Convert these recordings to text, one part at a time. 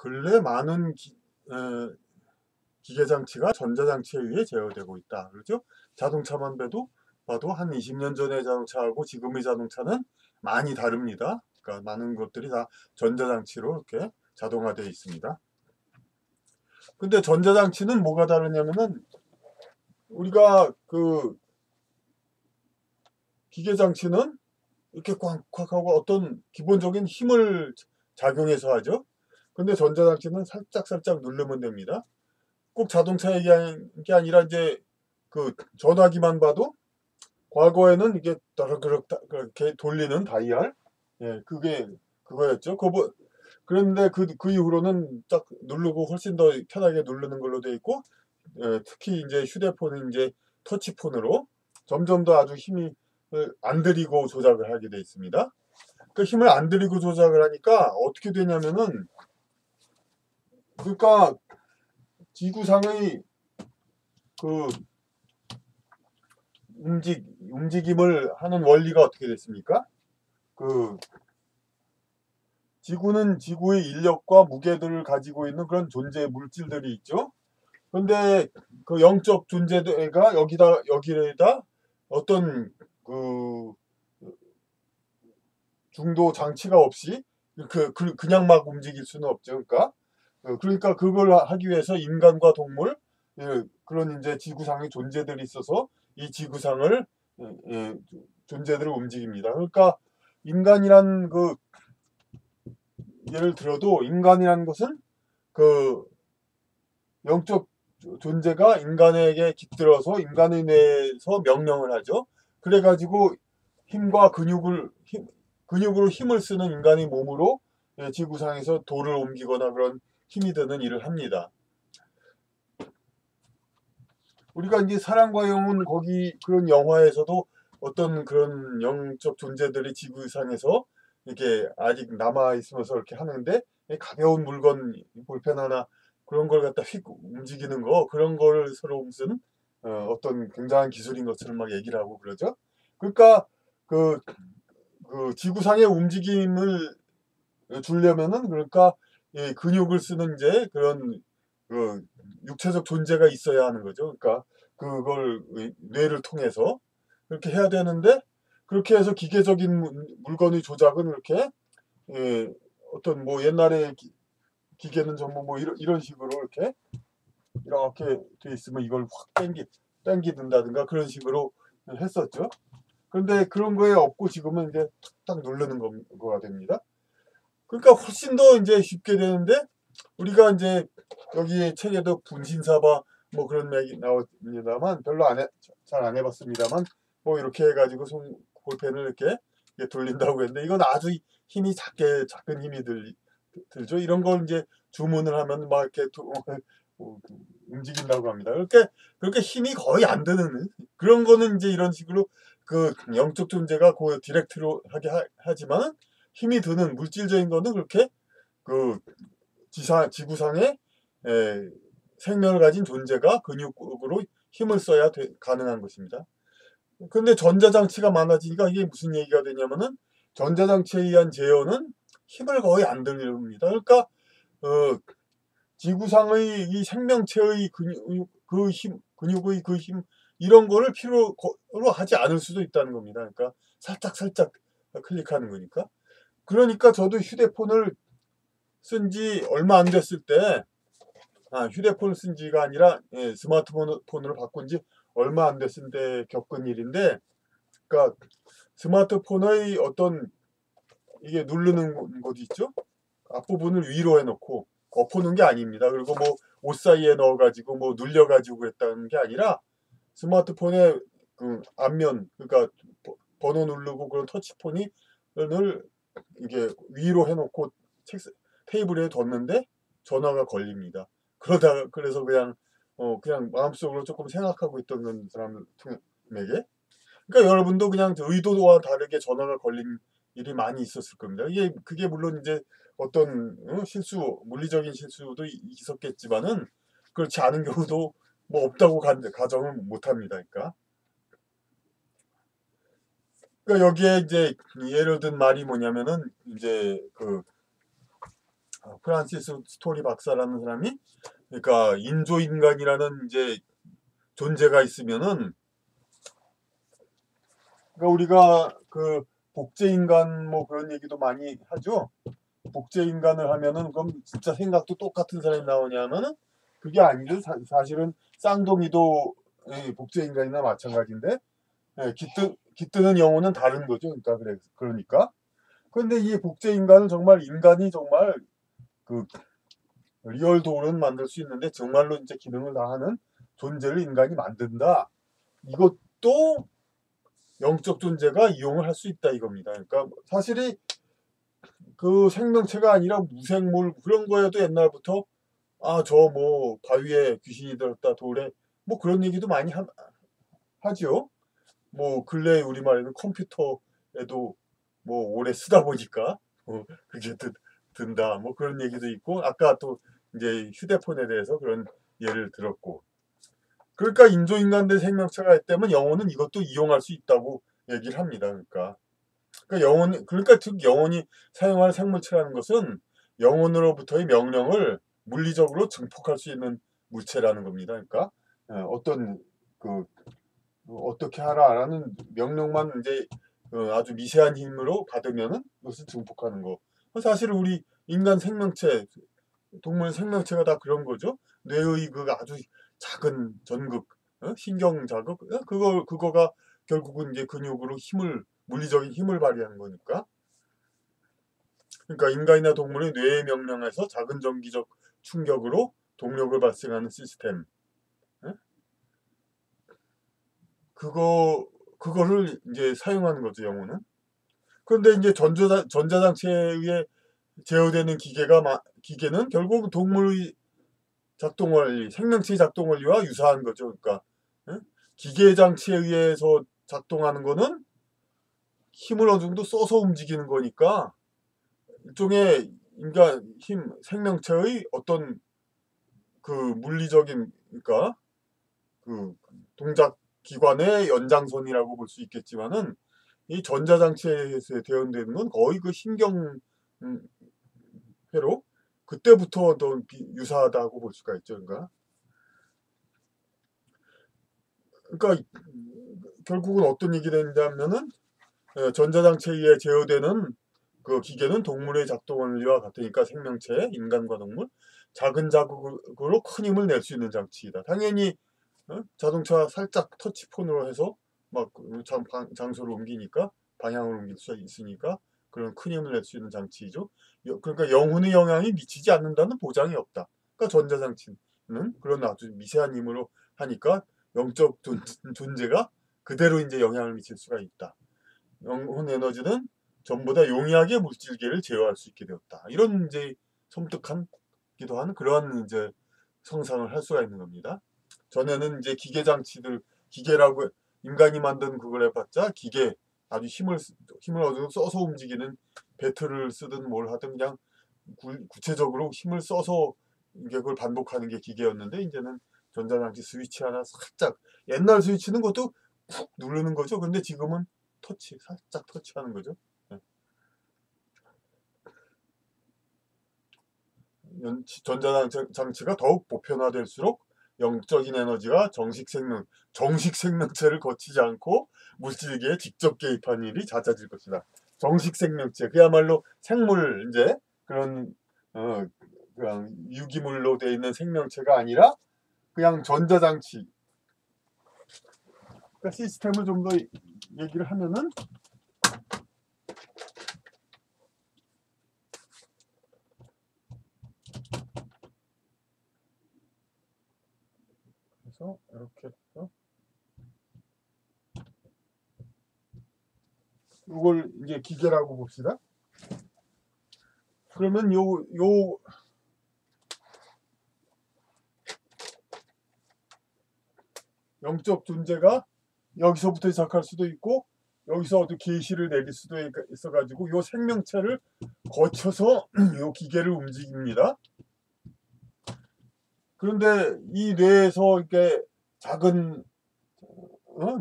근래 많은 기계 장치가 전자장치에 의해 제어되고 있다. 그렇죠? 자동차만 봐도 한 20년 전의 자동차하고 지금의 자동차는 많이 다릅니다. 그러니까 많은 것들이 다 전자장치로 이렇게 자동화되어 있습니다. 근데 전자장치는 뭐가 다르냐면은 우리가 그 기계 장치는 이렇게 꽉꽉 하고 어떤 기본적인 힘을 작용해서 하죠. 근데 전자장치는 살짝 누르면 됩니다. 꼭 자동차 얘기하는 게 아니라 이제 그 전화기만 봐도 과거에는 이게 따르르륵 그렇게 돌리는 다이얼, 예, 그게 그거였죠. 그런데 그 이후로는 딱 누르고 훨씬 더 편하게 누르는 걸로 돼 있고, 예, 특히 이제 휴대폰은 이제 터치폰으로 점점 더 아주 힘이 안 들이고 조작을 하게 돼 있습니다. 그 힘을 안 들이고 조작을 하니까 어떻게 되냐면은, 그러니까 지구상의 그 움직임을 하는 원리가 어떻게 됐습니까? 그 지구는 지구의 인력과 무게들을 가지고 있는 그런 존재 물질들이 있죠. 근데 그 영적 존재가 여기에다 어떤 그 중도 장치가 없이 그냥 막 움직일 수는 없죠. 그러니까 그걸 하기 위해서 인간과 동물, 예, 그런 이제 지구상의 존재들이 있어서 이 지구상을, 예, 존재들을 움직입니다. 그러니까 인간이란 예를 들어도 인간이라는 것은 그 영적 존재가 인간에게 깃들어서 인간의 뇌에서 명령을 하죠. 그래가지고 힘과 근육으로 힘을 쓰는 인간의 몸으로, 예, 지구상에서 돌을 옮기거나 그런 힘이 드는 일을 합니다. 우리가 이제 사랑과 영혼 거기 그런 영화에서도 어떤 그런 영적 존재들이 지구상에서 이렇게 아직 남아 있으면서 이렇게 하는데, 가벼운 물건 볼펜 하나 그런 걸 갖다 휙 움직이는 거, 그런 거를 서로 무슨 어떤 굉장한 기술인 것처럼 막 얘기를 하고 그러죠. 그러니까 그, 그 지구상의 움직임을 주려면은, 그러니까 이 근육을 쓰는 이제 그런 그 육체적 존재가 있어야 하는 거죠. 그러니까 그걸 뇌를 통해서 그렇게 해야 되는데, 그렇게 해서 기계적인 물건의 조작은 그렇게, 예, 어떤 뭐 옛날에 기계는 전부 뭐 이런 식으로 이렇게 돼 있으면 이걸 확 당기든다든가 그런 식으로 했었죠. 그런데 그런 거에 없고 지금은 이제 탁탁 누르는 거가 됩니다. 그러니까 훨씬 더 이제 쉽게 되는데, 우리가 이제 여기 책에도 분신사바 뭐 그런 얘기 나옵니다만 별로 잘 안 해봤습니다만, 뭐 이렇게 해가지고 볼펜을 이렇게 돌린다고 했는데, 이건 아주 힘이 작은 힘이 들죠. 이런 걸 이제 주문을 하면 막 이렇게 움직인다고 합니다. 그렇게 힘이 거의 안 드는 그런 거는 이제 이런 식으로 그 영적 존재가 그 디렉트로 하게 하지만, 힘이 드는 물질적인 거는 그렇게 그 지구상에, 에, 생명을 가진 존재가 근육으로 힘을 써야 가능한 것입니다. 근데 전자장치가 많아지니까 이게 무슨 얘기가 되냐면은, 전자장치에 의한 제어는 힘을 거의 안 들립니다. 그러니까 지구상의 이 생명체의 근육의 그 힘, 이런 거를 필요로 하지 않을 수도 있다는 겁니다. 그러니까 살짝 클릭하는 거니까. 그러니까 저도 휴대폰을 쓴 지 얼마 안 됐을 때, 휴대폰을 쓴 지가 아니라, 예, 스마트폰으로 바꾼 지 얼마 안 됐을 때 겪은 일인데, 그러니까 스마트폰의 어떤 이게 누르는 곳 있죠? 앞부분을 위로 해놓고 엎어놓은 게 아닙니다. 그리고 뭐 옷 사이에 넣어가지고 뭐 눌려가지고 그랬다는 게 아니라, 스마트폰의 그 앞면, 그러니까 번호 누르고 그런 터치폰을 이게 위로 해놓고 테이블에 뒀는데 전화가 걸립니다. 그래서 그냥 마음속으로 조금 생각하고 있던 사람에게, 그러니까 여러분도 그냥 의도와 다르게 전화가 걸린 일이 많이 있었을 겁니다. 그게 물론 이제 어떤 물리적인 실수도 있었겠지만은, 그렇지 않은 경우도 뭐 없다고 가정을 못 합니다. 그러니까 여기에 이제 예를 든 말이 뭐냐면은, 이제 프란시스 스토리 박사라는 사람이, 그러니까 인조인간이라는 이제 존재가 있으면은, 그러니까 우리가 그 복제인간 뭐 그런 얘기도 많이 하죠. 복제인간을 하면은 그럼 진짜 생각도 똑같은 사람이 나오냐면은 그게 아니죠. 사실은 쌍둥이도 복제인간이나 마찬가지인데, 깃드는 영혼은 다른 거죠. 그러니까 그런데 이 복제인간은 정말 인간이 정말 그 리얼 돌은 만들 수 있는데 정말로 이제 기능을 다하는 존재를 인간이 만든다. 이것도 영적 존재가 이용을 할 수 있다 이겁니다. 그러니까 사실이 그 생명체가 아니라 무생물 그런 거에도 옛날부터 저 뭐 바위에 귀신이 들었다 돌에 뭐 그런 얘기도 많이 하죠. 뭐 근래 우리말에는 컴퓨터에도 뭐 오래 쓰다 보니까 그게 든다 뭐 그런 얘기도 있고, 아까 또 이제 휴대폰에 대해서 그런 예를 들었고, 그러니까 인조인간들 생명체가 있다면 영혼은 이것도 이용할 수 있다고 얘기를 합니다. 그러니까 즉 영혼이 사용할 생물체라는 것은 영혼으로부터의 명령을 물리적으로 증폭할 수 있는 물체라는 겁니다. 그러니까 어떤 그 어떻게 하라라는 명령만 이제 아주 미세한 힘으로 받으면은 그것을 증폭하는 거. 사실 우리 인간 생명체, 동물 생명체가 다 그런 거죠. 뇌의 그 아주 작은 전극, 신경 자극, 그거가 결국은 이제 근육으로 물리적인 힘을 발휘하는 거니까. 그러니까 인간이나 동물의 뇌의 명령에서 작은 전기적 충격으로 동력을 발생하는 시스템. 그거를 이제 사용하는 거죠, 영혼은. 그런데 이제 전자장치에 의해 제어되는 기계는 결국 동물의 작동 원리, 생명체의 작동 원리와 유사한 거죠. 그러니까 기계 장치에 의해서 작동하는 거는 힘을 어느 정도 써서 움직이는 거니까 일종의 인간 생명체의 어떤 그 물리적인, 그러니까 그 동작 기관의 연장선이라고 볼 수 있겠지만은, 이 전자장치에서 대응되는 건 거의 그 신경회로 그때부터 더 유사하다고 볼 수가 있죠. 그러니까 결국은 어떤 얘기가 되냐면은 전자장치에 의해 제어되는 그 기계는 동물의 작동 원리와 같으니까 생명체, 인간과 동물, 작은 자극으로 큰 힘을 낼 수 있는 장치이다. 당연히 자동차 살짝 터치폰으로 해서 막 장소를 옮기니까 방향을 옮길 수 있으니까 그런 큰 힘을 낼 수 있는 장치이죠. 그러니까 영혼의 영향이 미치지 않는다는 보장이 없다. 그러니까 전자장치는 그런 아주 미세한 힘으로 하니까 영적 존재가 그대로 이제 영향을 미칠 수가 있다. 영혼 에너지는 전부 다 용이하게 물질계를 제어할 수 있게 되었다. 이런 이제 섬뜩한기도 한 그러한 이제 성상을 할 수가 있는 겁니다. 전에는 이제 기계라고 인간이 만든 그걸 해봤자 아주 힘을 어느 정도 써서 움직이는 배틀을 쓰든 뭘 하든 그냥 구체적으로 힘을 써서 이게 그걸 반복하는 게 기계였는데, 이제는 전자장치 스위치 하나 살짝, 옛날 스위치는 것도 쿡 누르는 거죠. 근데 지금은 살짝 터치하는 거죠. 전자장치가 더욱 보편화될수록 영적인 에너지가 정식 생명체를 거치지 않고 물질계에 직접 개입하는 일이 잦아질 것이다. 정식 생명체, 그야말로 생물, 이제 그런 그냥 유기물로 되어 있는 생명체가 아니라 그냥 전자장치. 그러니까 시스템을 좀 더 얘기를 하면은, 그래서 이렇게 해서 이걸 이제 기계라고 봅시다. 그러면 요 영적 존재가 여기서부터 시작할 수도 있고 여기서 어떤 계시를 내릴 수도 있어가지고 요 생명체를 거쳐서 요 기계를 움직입니다. 그런데 이 뇌에서 이렇게 작은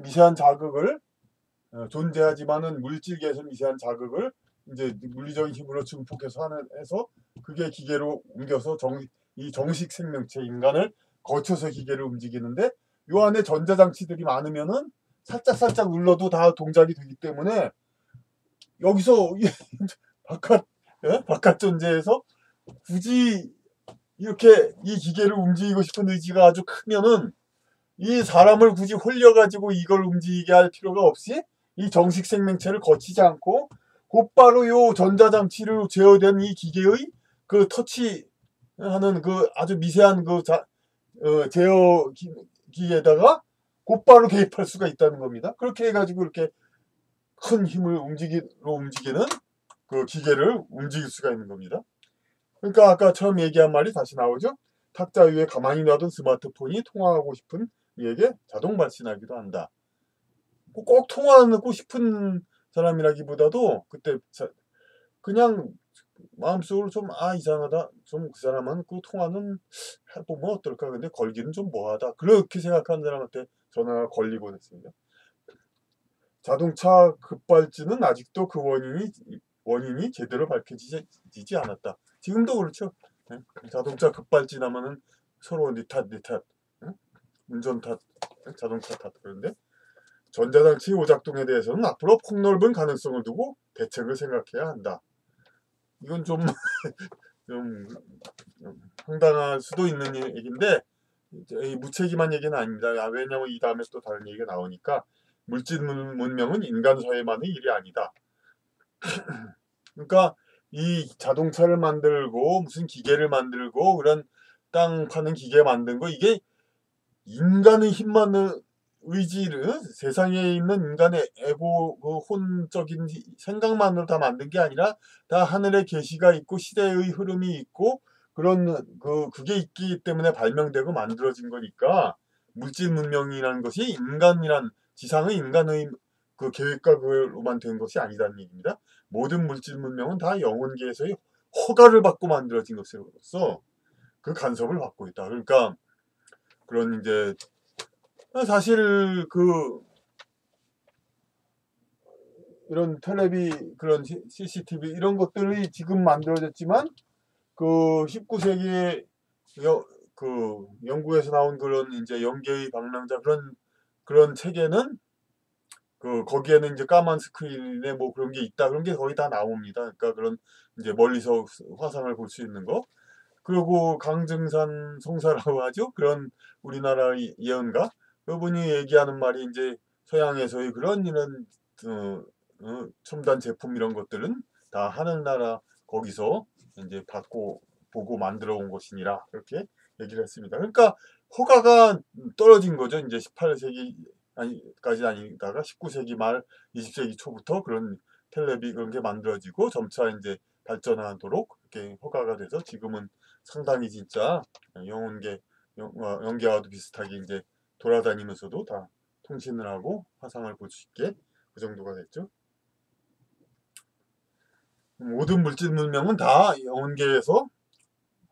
미세한 자극을 존재하지만은 물질계에서 미세한 자극을 이제 물리적인 힘으로 증폭해서 해서 그게 기계로 옮겨서 이 정식 생명체 인간을 거쳐서 기계를 움직이는데 요 안에 전자장치들이 많으면은 살짝 눌러도 다 동작이 되기 때문에 여기서 바깥 바깥 존재에서 굳이 이렇게 이 기계를 움직이고 싶은 의지가 아주 크면은 이 사람을 굳이 홀려가지고 이걸 움직이게 할 필요가 없이 이 정식 생명체를 거치지 않고 곧바로 요 전자장치로 제어된 이 기계의 그 터치하는 그 아주 미세한 그 제어 기에다가 곧바로 개입할 수가 있다는 겁니다. 그렇게 해가지고 이렇게 큰 힘을 움직이는 그 기계를 움직일 수가 있는 겁니다. 그러니까 아까 처음 얘기한 말이 다시 나오죠. 탁자 위에 가만히 놔둔 스마트폰이 통화하고 싶은 이에게 자동 발신하기도 한다. 꼭 통화하고 싶은 사람이라기보다도 그때 그냥 마음속으로 좀 이상하다. 좀 그 사람은 그 통화는 해보면 어떨까. 근데 걸기는 좀 뭐하다. 그렇게 생각하는 사람한테 전화가 걸리곤 했습니다. 자동차 급발진은 아직도 그 원인이 제대로 밝혀지지 않았다. 지금도 그렇죠. 예? 자동차 급발진하면은 서로 니 탓, 예? 운전 탓, 자동차 탓. 그런데 전자장치 오작동에 대해서는 앞으로 폭넓은 가능성을 두고 대책을 생각해야 한다. 이건 좀, 좀 황당할 수도 있는 얘기인데 무책임한 얘기는 아닙니다. 왜냐하면 이 다음에 또 다른 얘기가 나오니까 물질 문명은 인간 사회만의 일이 아니다. 그러니까 이 자동차를 만들고 무슨 기계를 만들고 그런 땅 파는 기계 만든 거 이게 인간의 힘만을 의지를 세상에 있는 인간의 에고 그 혼적인 생각만으로 다 만든 게 아니라 다 하늘의 계시가 있고 시대의 흐름이 있고 그런 그게 있기 때문에 발명되고 만들어진 거니까 물질 문명이라는 것이 인간이란 지상의 인간의 그 계획과 그걸로만 된 것이 아니다는 얘기입니다. 모든 물질 문명은 다 영혼계에서의 허가를 받고 만들어진 것으로서 그 간섭을 받고 있다. 그러니까 그런 이제 사실 이런 텔레비 그런 CCTV 이런 것들이 지금 만들어졌지만 그 19세기에 그 영국에서 나온 그런 이제 영계의 방랑자 그런 책에는 거기에는 이제 까만 스크린에 뭐 그런 게 있다 그런 게 거의 다 나옵니다. 그러니까 그런 이제 멀리서 화상을 볼 수 있는 거. 그리고 강증산 송사라고 하죠. 그런 우리나라의 예언가 그분이 얘기하는 말이 이제 서양에서의 그런 이런 첨단 제품 이런 것들은 다 하늘나라 거기서 이제 받고 보고 만들어 온 것이니라 그렇게 얘기를 했습니다. 그러니까 허가가 떨어진 거죠. 이제 18세기 아니까지 아니다가 19세기 말 20세기 초부터 그런 텔레비 그런 게 만들어지고 점차 이제 발전하도록 이렇게 허가가 돼서 지금은 상당히 진짜 영계와도 비슷하게 이제 돌아다니면서도 다 통신을 하고 화상을 볼 수 있게 그 정도가 됐죠. 모든 물질 문명은 다 영계에서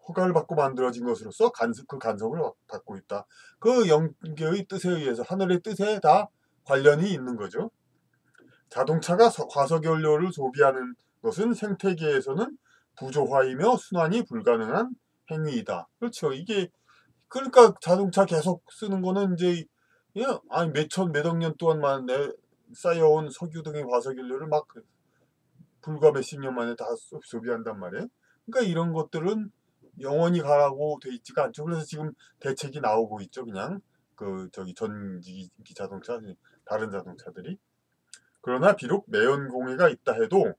허가를 받고 만들어진 것으로서 그 간섭을 받고 있다. 그 영계의 뜻에 의해서 하늘의 뜻에 다 관련이 있는 거죠. 자동차가 과석연료를 소비하는 것은 생태계에서는 부조화이며 순환이 불가능한 행위이다. 그렇죠. 이게 그러니까 자동차 계속 쓰는 거는 이제 아니 몇억 년 동안만 쌓여온 석유 등의 과석연료를 막 불과 몇십 년 만에 다 소비한단 말이에요. 그러니까 이런 것들은 영원히 가라고 돼 있지가 않죠. 그래서 지금 대책이 나오고 있죠. 그냥 전기 자동차 다른 자동차들이. 그러나 비록 매연 공해가 있다 해도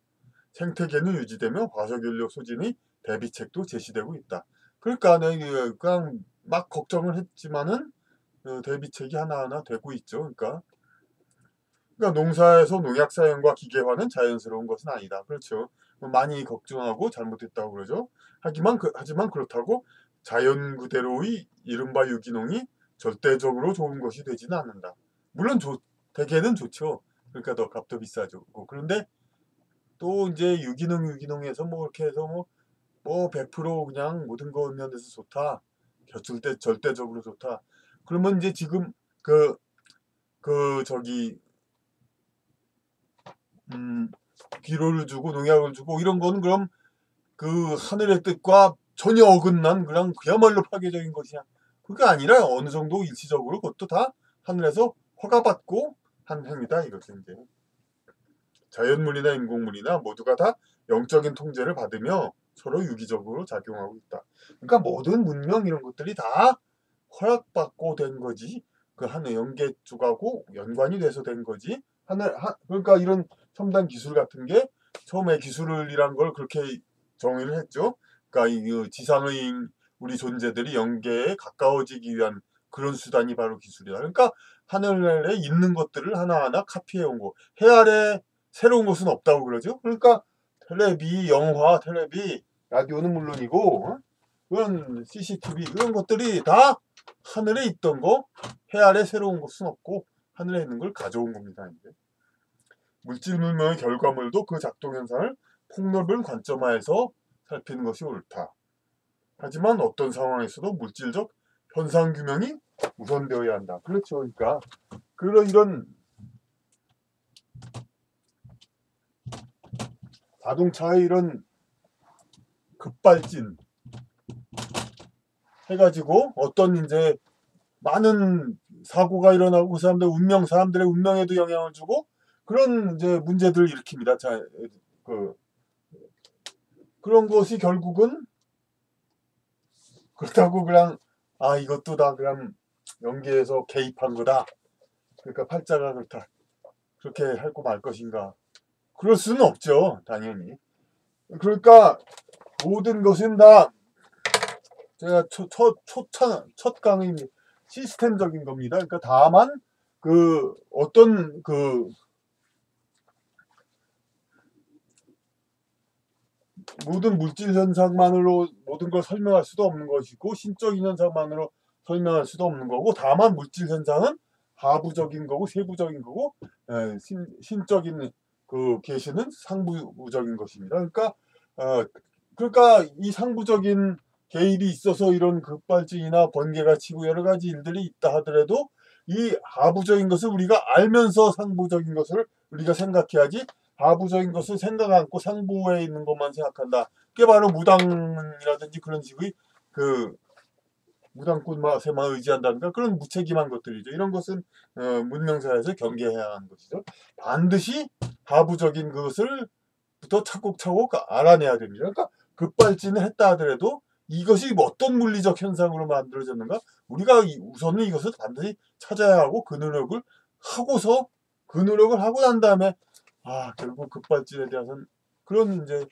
생태계는 유지되며 화석연료 소진의 대비책도 제시되고 있다. 그러니까 그냥 막 걱정을 했지만은 대비책이 하나하나 되고 있죠. 그러니까 농사에서 농약 사용과 기계화는 자연스러운 것은 아니다. 그렇죠. 많이 걱정하고 잘못했다고 그러죠. 하지만 그렇다고 자연 그대로의 이른바 유기농이 절대적으로 좋은 것이 되지는 않는다. 물론 대개는 좋죠. 그러니까 더 값도 비싸죠. 그런데 또 이제 유기농에서 뭐 이렇게 해서 뭐 100% 그냥 모든 거 면에서 좋다. 절대적으로 좋다. 그러면 이제 지금 그 저기 비료를 주고 농약을 주고 이런 거는 그럼 그 하늘의 뜻과 전혀 어긋난 그냥 그야말로 파괴적인 것이야. 그게 아니라 어느 정도 일시적으로 그것도 다 하늘에서 허가받고 한 행위다 이거죠. 이제 자연물이나 인공물이나 모두가 다 영적인 통제를 받으며 서로 유기적으로 작용하고 있다. 그러니까 모든 문명 이런 것들이 다 허락받고 된 거지. 그 하늘 영계축하고 연관이 돼서 된 거지. 그러니까 이런 첨단 기술 같은 게 처음에 기술이란 걸 그렇게 정의를 했죠. 그러니까 이 지상의 우리 존재들이 영계에 가까워지기 위한 그런 수단이 바로 기술이다. 그러니까 하늘에 있는 것들을 하나하나 카피해 온 거. 해 아래 새로운 것은 없다고 그러죠. 그러니까 텔레비, 영화, 텔레비, 라디오는 물론이고 그런 CCTV 이런 것들이 다 하늘에 있던 거, 해 아래 새로운 것은 없고 하늘에 있는 걸 가져온 겁니다. 이제. 물질 문명의 결과물도 그 작동 현상을 폭넓은 관점하에서 살피는 것이 옳다. 하지만 어떤 상황에서도 물질적 현상 규명이 우선되어야 한다. 그렇죠. 그러니까 이런 자동차의 이런 급발진 해가지고 어떤 이제 많은 사고가 일어나고 사람들의 운명에도 영향을 주고 그런 이제 문제들을 일으킵니다. 자, 그런 것이 결국은 그렇다고 그냥 이것도 다 그냥 연계해서 개입한 거다. 그러니까 팔자가 그렇다. 그렇게 할 거 말 것인가? 그럴 수는 없죠. 당연히. 그러니까 모든 것은 다 제가 첫 강의 시스템적인 겁니다. 그러니까 다만 그 어떤 그 모든 물질 현상만으로 모든 걸 설명할 수도 없는 것이고 신적인 현상만으로 설명할 수도 없는 거고 다만 물질 현상은 하부적인 거고 세부적인 거고 신적인 그 계시는 상부적인 것입니다. 그러니까 이 상부적인 개입이 있어서 이런 급발진이나 번개가 치고 여러 가지 일들이 있다 하더라도 이 하부적인 것을 우리가 알면서 상부적인 것을 우리가 생각해야지 하부적인 것을 생각 않고 상부에 있는 것만 생각한다. 그게 바로 무당이라든지 그런 식의 그 무당꾼맛에만 의지한다든가 그런 무책임한 것들이죠. 이런 것은 문명사에서 경계해야 하는 것이죠. 반드시 하부적인 것을 부터 차곡차곡 알아내야 됩니다. 그러니까 급발진을 했다 하더라도 이것이 어떤 물리적 현상으로 만들어졌는가 우리가 우선은 이것을 반드시 찾아야 하고 그 노력을 하고 난 다음에 결국 급발진에 대해서는 그런 이제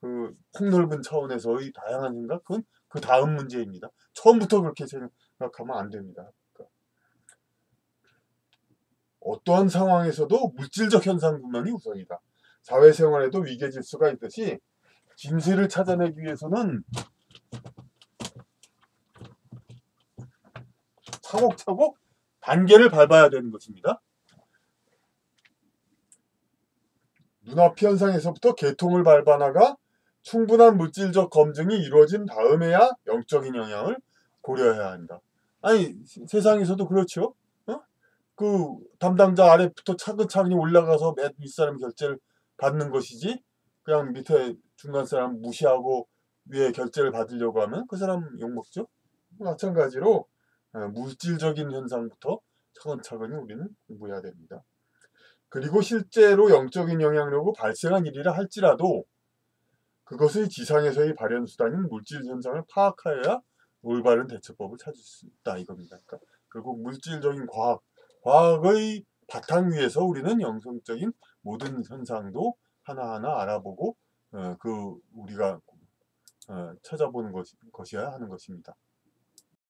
그 폭넓은 차원에서의 다양한 생각 그건 그 다음 문제입니다. 처음부터 그렇게 생각하면 안 됩니다. 그러니까 어떠한 상황에서도 물질적 현상 분명이 우선이다. 사회생활에도 위계 질서가 있듯이 진실을 찾아내기 위해서는 차곡차곡 단계를 밟아야 되는 것입니다. 눈앞 현상에서부터 계통을 밟아나가 충분한 물질적 검증이 이루어진 다음에야 영적인 영향을 고려해야 한다. 아니 세상에서도 그렇죠. 그 담당자 아래부터 차근차근히 올라가서 맨 윗사람 결제를 받는 것이지 그냥 밑에 중간 사람 무시하고 위에 결제를 받으려고 하면 그 사람 욕먹죠. 마찬가지로 물질적인 현상부터 차근차근히 우리는 공부해야 됩니다. 그리고 실제로 영적인 영향력으로 발생한 일이라 할지라도 그것의 지상에서의 발현 수단인 물질 현상을 파악하여야 올바른 대처법을 찾을 수 있다 이겁니다. 그러니까 결국 물질적인 과학의 바탕 위에서 우리는 영성적인 모든 현상도 하나하나 알아보고 우리가 찾아보는 것이어야 하는 것입니다.